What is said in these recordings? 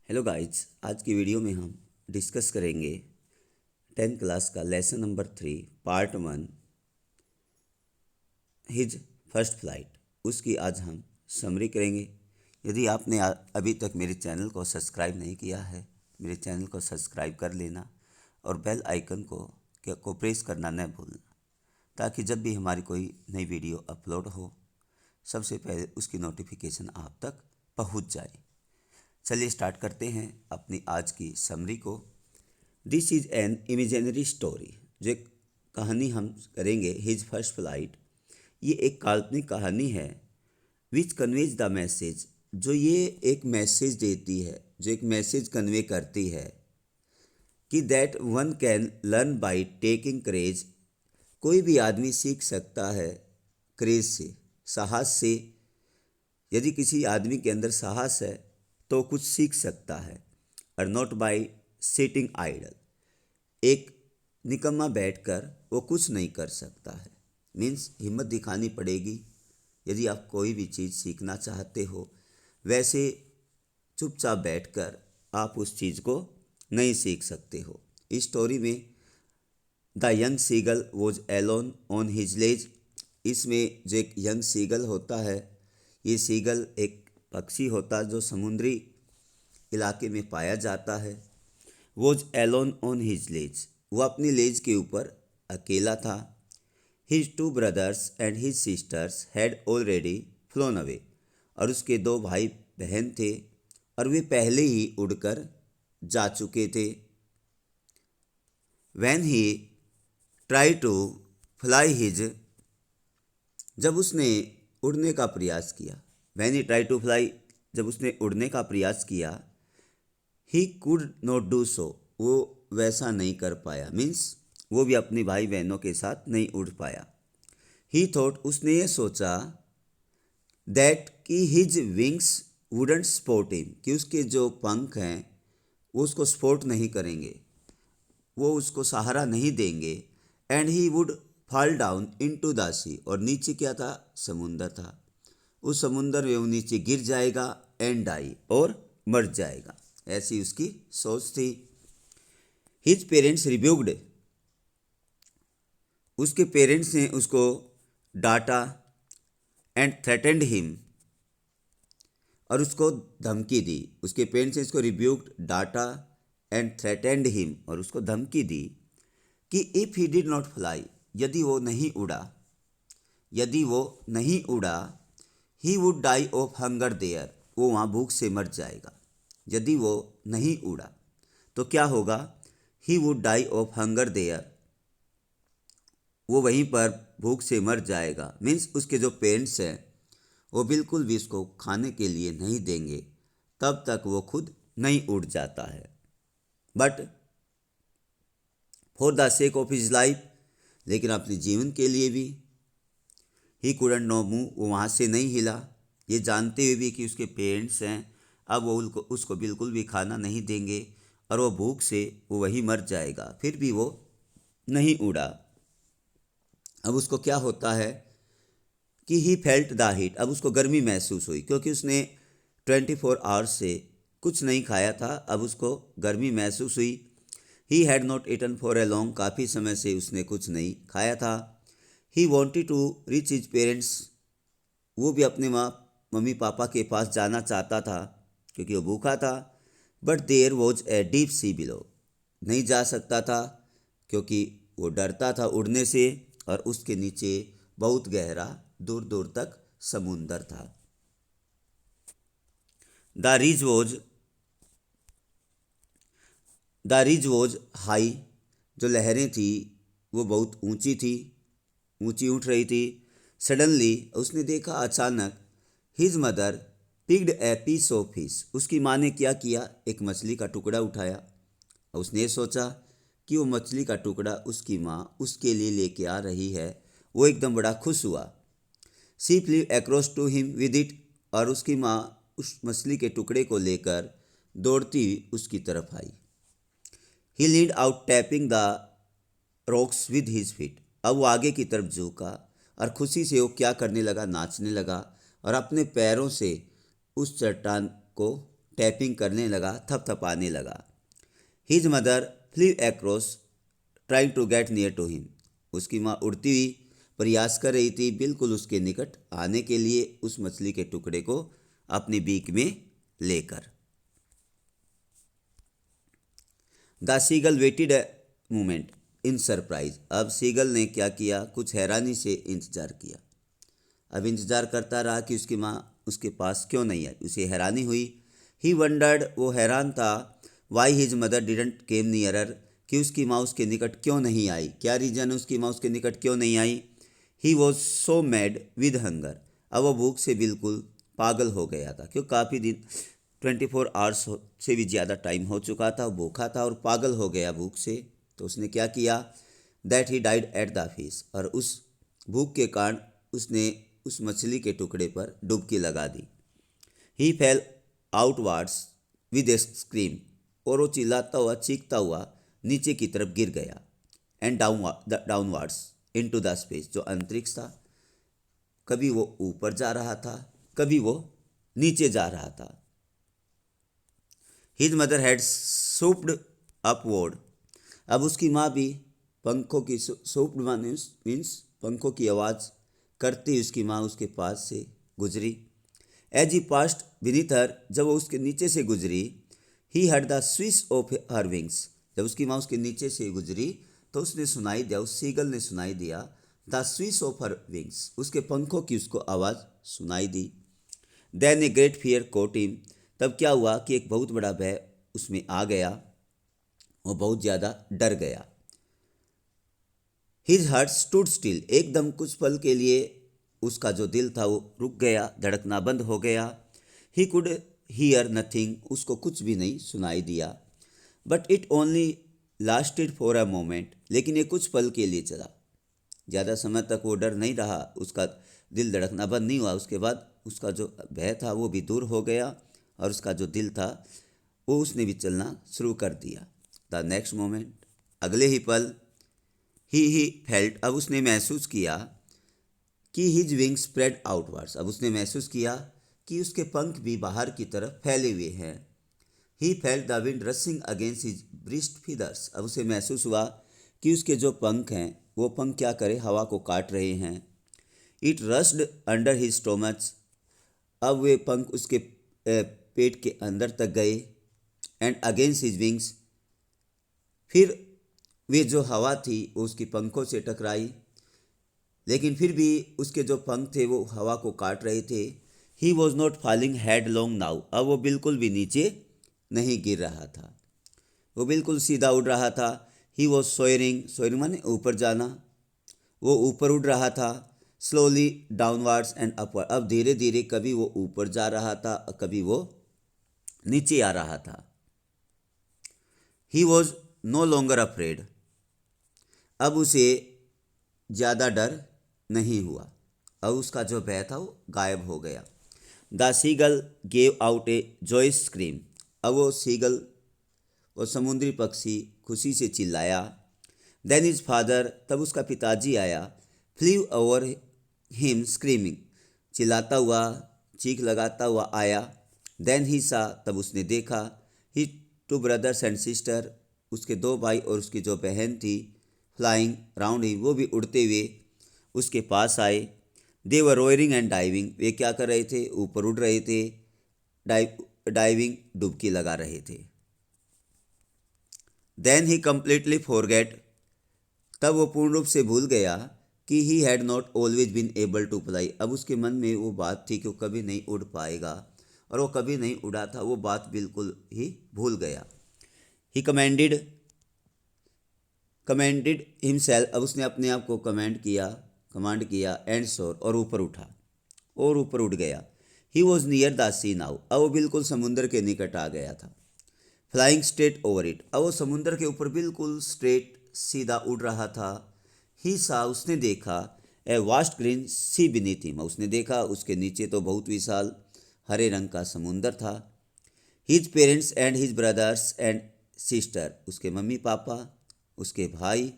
Hello guys, आज की video में हम डिस्कस करेंगे 10th क्लास का lesson number 3 part 1 his first flight. उसकी आज हम समरी करेंगे। यदि आपने अभी तक मेरे चैनल को सब्सक्राइब नहीं किया है, मेरे चैनल को सब्सक्राइब कर लेना और बेल आइकन को प्रेस करना न भूलना, ताकि जब भी हमारी कोई नई वीडियो अपलोड हो सबसे पहले उसकी नोटिफिकेशन आप तक पहुंच जाए। चलिए स्टार्ट करते हैं अपनी आज की समरी को। This is an imaginary story. जो एक कहानी हम करेंगे, हिज फर्स्ट फ्लाइट, ये एक काल्पनिक कहानी है। विच कन्वेज द मैसेज, जो ये एक मैसेज देती है, जो एक मैसेज कन्वे करती है कि that one can learn by taking courage. कोई भी आदमी सीख सकता है करेज से, साहस से। यदि किसी आदमी के अंदर साहस है तो कुछ सीख सकता है। और नॉट बाय सिटिंग आइडल, एक निकम्मा बैठकर वो कुछ नहीं कर सकता है। मीन्स हिम्मत दिखानी पड़ेगी यदि आप कोई भी चीज़ सीखना चाहते हो। वैसे चुपचाप बैठकर आप उस चीज़ को नहीं सीख सकते हो। इस स्टोरी में the young seagull was alone on his ledge. इसमें जो एक यंग सीगल होता है, ये सीगल एक पक्षी होता है जो समुद्री इलाके में पाया जाता है। वॉज एलोन ऑन हिज लेज, वो अपनी लेज के ऊपर अकेला था। His two brothers and his sisters had already phloem away, और उसके दो भाई बहन थे और वे पहले ही उड़कर जा चुके थे। When he try to fly his, जब उसने उड़ने का प्रयास किया। When he try to fly, जब उसने उड़ने का प्रयास किया। He could not do so, वो वैसा नहीं कर पाया। मीन्स वो भी अपनी भाई बहनों के साथ नहीं उड़ पाया। ही थॉट, उसने ये सोचा, दैट कि his wings wouldn't support him, कि उसके जो पंख हैं वो उसको सपोर्ट नहीं करेंगे, वो उसको सहारा नहीं देंगे। And he would fall down into the sea, और नीचे क्या था? समुंदर था। उस समुंदर में वो नीचे गिर जाएगा। एंड डाई, और मर जाएगा। ऐसी उसकी सोच थी। हिज पेरेंट्स रिब्यूक्ड, उसके पेरेंट्स ने उसको डांटा। एंड थ्रेटेंड हिम, और उसको धमकी दी। उसके पेरेंट्स ने इसको रिब्यूक्ड, डांटा, एंड थ्रेटेंड हिम, और उसको धमकी दी कि if he did not fly, यदि वो नहीं उड़ा, यदि वो नहीं उड़ा, he would die of hunger there, वो वहाँ भूख से मर जाएगा। यदि वो नहीं उड़ा तो क्या होगा? He would die of hunger there, वो वहीं पर भूख से मर जाएगा। मीन्स उसके जो पेरेंट्स हैं वो बिल्कुल भी उसको खाने के लिए नहीं देंगे, तब तक वो खुद नहीं उड़ जाता है। But for the sake of his life, लेकिन अपने जीवन के लिए भी, ही कुडंट नो मूव, वो वहाँ से नहीं हिला। ये जानते हुए भी कि उसके पेरेंट्स हैं, अब वो उसको बिल्कुल भी खाना नहीं देंगे और वो भूख से वो वहीं मर जाएगा, फिर भी वो नहीं उड़ा। अब उसको क्या होता है कि ही फेल्ट द हीट, अब उसको गर्मी महसूस हुई, क्योंकि उसने 24 आवर्स से कुछ नहीं खाया था। अब उसको गर्मी महसूस हुई। He had not eaten for a long, काफ़ी समय से उसने कुछ नहीं खाया था। He wanted to reach his parents, वो भी अपने मम्मी पापा के पास जाना चाहता था क्योंकि वो भूखा था। But there was a deep sea below, नहीं जा सकता था क्योंकि वो डरता था उड़ने से, और उसके नीचे बहुत गहरा दूर दूर तक समुंदर था। The ridge was the ridge was high, जो लहरें थी वो बहुत ऊंची थी, ऊंची उठ रही थी। सडनली, उसने देखा अचानक, his mother picked a piece of fish, उसकी माँ ने क्या किया? एक मछली का टुकड़ा उठाया। और उसने ये सोचा कि वो मछली का टुकड़ा उसकी माँ उसके लिए लेके आ रही है। वो एकदम बड़ा खुश हुआ। She flew across to him with it, और उसकी माँ उस मछली के टुकड़े को लेकर दौड़ती उसकी तरफ आई। He led out tapping the rocks with his feet, अब वो आगे की तरफ झुका और खुशी से वो क्या करने लगा? नाचने लगा और अपने पैरों से उस चट्टान को टैपिंग करने लगा, थपथपाने लगा। His mother flew across trying to get near to him. उसकी माँ उड़ती हुई प्रयास कर रही थी बिल्कुल उसके निकट आने के लिए, उस मछली के टुकड़े को अपनी बीक में लेकर। The seagull waited a moment in surprise. अब सीगल ने क्या किया, कुछ हैरानी से इंतजार किया। अब इंतजार करता रहा कि उसकी माँ उसके पास क्यों नहीं आई। उसे हैरानी हुई। ही वंडर्ड, वो हैरान था, why his mother didn't came nearer, कि उसकी माँ उसके निकट क्यों नहीं आई। क्या रीजन है उसकी माँ उसके निकट क्यों नहीं आई। He was so mad with hunger. अब वो भूख से बिल्कुल पागल हो गया था, क्यों काफ़ी दिन 24 आवर्स से भी ज़्यादा टाइम हो चुका था, भूखा था और पागल हो गया भूख से। तो उसने क्या किया, that he died at the fish, और उस भूख के कारण उसने उस मछली के टुकड़े पर डुबकी लगा दी। He fell outwards with a scream, और वो चिल्लाता हुआ चीखता हुआ नीचे की तरफ गिर गया। And downwards into the space, जो अंतरिक्ष था, कभी वो ऊपर जा रहा था, कभी वो नीचे जा रहा था। His mother had swooped upward. अब उसकी माँ भी पंखों की सूप्ड मीन्स पंखों की आवाज़ करती उसकी माँ उसके पास से गुजरी। As he passed beneath her, जब वो उसके नीचे से गुजरी, he heard the swish of her wings. जब उसकी माँ उसके नीचे से गुजरी तो उसने सुनाई दिया, उस सीगल ने सुनाई दिया, the swish of her wings, उसके पंखों की उसको आवाज़ सुनाई दी। Then a great fear caught him. तब क्या हुआ कि एक बहुत बड़ा भय उसमें आ गया, वो बहुत ज़्यादा डर गया। हिज हार्ट स्टूड स्टिल, एकदम कुछ पल के लिए उसका जो दिल था वो रुक गया, धड़कना बंद हो गया। ही कुड हियर नथिंग, उसको कुछ भी नहीं सुनाई दिया। But it only lasted for a moment, लेकिन ये कुछ पल के लिए चला, ज़्यादा समय तक वो डर नहीं रहा, उसका दिल धड़कना बंद नहीं हुआ। उसके बाद उसका जो भय था वो भी दूर हो गया और उसका जो दिल था वो उसने भी चलना शुरू कर दिया। द नेक्स्ट मोमेंट, अगले ही पल, ही फेल्ट, अब उसने महसूस किया कि हिज विंग स्प्रेड आउटवर्ड्स, अब उसने महसूस किया कि उसके पंख भी बाहर की तरफ फैले हुए हैं। He felt the wind रसिंग against his breast feathers, अब उसे महसूस हुआ कि उसके जो पंख हैं वो पंख क्या करे, हवा को काट रहे हैं। It rushed under his stomach, अब वे पंख उसके पेट के अंदर तक गए। एंड अगेंस्ट हिज विंग्स, फिर वे जो हवा थी वो उसकी पंखों से टकराई, लेकिन फिर भी उसके जो पंख थे वो हवा को काट रहे थे। He was not falling head long now, अब वो बिल्कुल भी नीचे नहीं गिर रहा था, वो बिल्कुल सीधा उड़ रहा था। ही वॉज सोयरिंग, सोयरिंग माने ऊपर जाना, वो ऊपर उड़ रहा था। स्लोली डाउनवर्ड्स एंड अपवर्ड, अब धीरे धीरे कभी वो ऊपर जा रहा था, कभी वो नीचे आ रहा था। He was no longer afraid, अब उसे ज़्यादा डर नहीं हुआ, अब उसका जो भय था वो गायब हो गया। The seagull gave out a joyous scream, अब वो सीगल, वो समुद्री पक्षी खुशी से चिल्लाया। देन हिज फादर, तब उसका पिताजी आया। फ्लीव ओवर हिम स्क्रीमिंग, चिल्लाता हुआ, चीख लगाता हुआ आया। देन ही सा, तब उसने देखा, ही टू ब्रदर्स एंड सिस्टर, उसके दो भाई और उसकी जो बहन थी, फ्लाइंग राउंड ही, वो भी उड़ते हुए उसके पास आए। दे वर रोयरिंग एंड डाइविंग, वे क्या कर रहे थे, ऊपर उड़ रहे थे, डाइविंग डुबकी लगा रहे थे। देन ही कम्प्लीटली फॉरगेट, तब वो पूर्ण रूप से भूल गया कि he had not always been able to fly, अब उसके मन में वो बात थी कि वो कभी नहीं उड़ पाएगा और वो कभी नहीं उड़ा था, वो बात बिल्कुल ही भूल गया। ही कमेंडेड हिमसेल्फ, अब उसने अपने आप को कमांड किया एंड सोर, और ऊपर उठा और ऊपर उठ गया। He was near the sea now, अब वो बिल्कुल समुंदर के निकट आ गया था। फ्लाइंग स्ट्रेट ओवर इट, अब वो समुंदर के ऊपर बिल्कुल स्ट्रेट सीधा उड़ रहा था। ही सा, उसने देखा, a vast green sea beneath him, उसने देखा उसके नीचे तो बहुत विशाल हरे रंग का समुंदर था। His parents and his brothers and sister, उसके मम्मी पापा, उसके भाई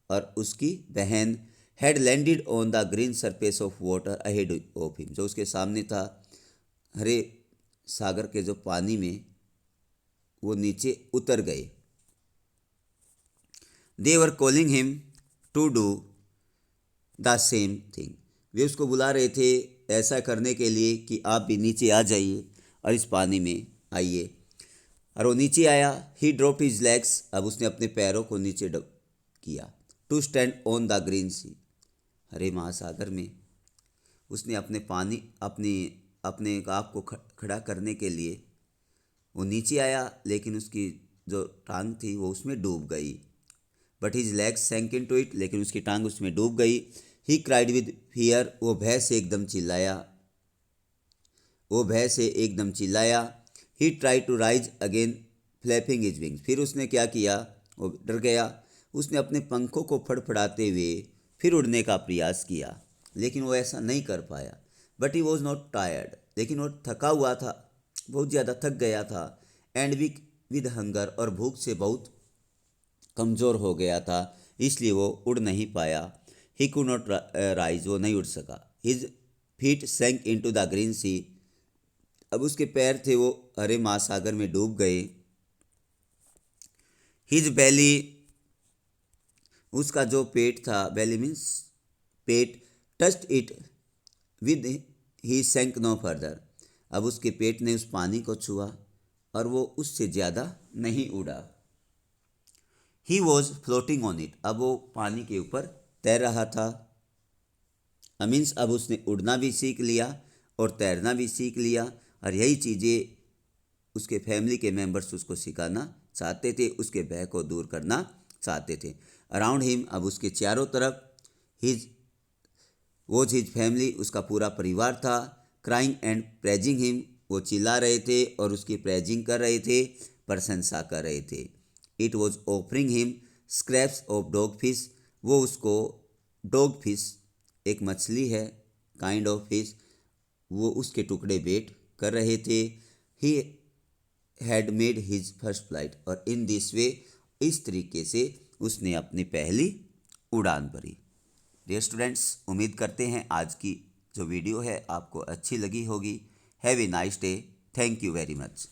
और उसकी बहन, had landed on the green surface of water ahead of him, जो उसके सामने था, हरे सागर के जो पानी में वो नीचे उतर गए। They were calling him to do the same thing. वे उसको बुला रहे थे ऐसा करने के लिए कि आप भी नीचे आ जाइए और इस पानी में आइए। और वो नीचे आया। ही ड्रॉप हिज लेग्स, अब उसने अपने पैरों को नीचे किया। To stand on the green sea, हरे महासागर में उसने अपने आप को खड़ा करने के लिए वो नीचे आया, लेकिन उसकी जो टांग थी वो उसमें डूब गई। But his legs sank into it, लेकिन उसकी टांग उसमें डूब गई। ही क्राइड विद फियर, वो भय से एकदम चिल्लाया। He try to rise again flapping his wings, फिर उसने क्या किया, वो डर गया। उसने अपने पंखों को फड़फड़ाते हुए फिर उड़ने का प्रयास किया, लेकिन वो ऐसा नहीं कर पाया। But he was not tired, लेकिन वो थका हुआ था, बहुत ज़्यादा थक गया था। एंड वीक विद हंगर, और भूख से बहुत कमज़ोर हो गया था, इसलिए वो उड़ नहीं पाया। ही कुड नॉट राइज, वो नहीं उड़ सका। His feet sank into the green sea, अब उसके पैर थे वो हरे महासागर में डूब गए। हिज बैली, उसका जो पेट था, बैली मीन्स पेट, touched it with he sank no further, अब उसके पेट ने उस पानी को छुआ और वो उससे ज़्यादा नहीं उड़ा। He was floating on it, अब वो पानी के ऊपर तैर रहा था। मीन्स अब उसने उड़ना भी सीख लिया और तैरना भी सीख लिया, और यही चीज़ें उसके फैमिली के मेंबर्स उसको सिखाना चाहते थे, उसके भय को दूर करना चाहते थे। अराउंड हिम, अब उसके चारों तरफ, हिज फैमिली, उसका पूरा परिवार था। क्राइंग एंड प्रेजिंग हिम, वो चिल्ला रहे थे और उसकी प्रेजिंग कर रहे थे, प्रशंसा कर रहे थे। It was offering him scraps of dog fish, वो उसको डॉग फिश, एक मछली है, काइंड ऑफ फिश, वो उसके टुकड़े भेंट कर रहे थे। He had made his first flight, और इन दिस वे, इस तरीके से उसने अपनी पहली उड़ान भरी। डियर स्टूडेंट्स, उम्मीद करते हैं आज की जो वीडियो है आपको अच्छी लगी होगी। Have a nice day. Thank you very much.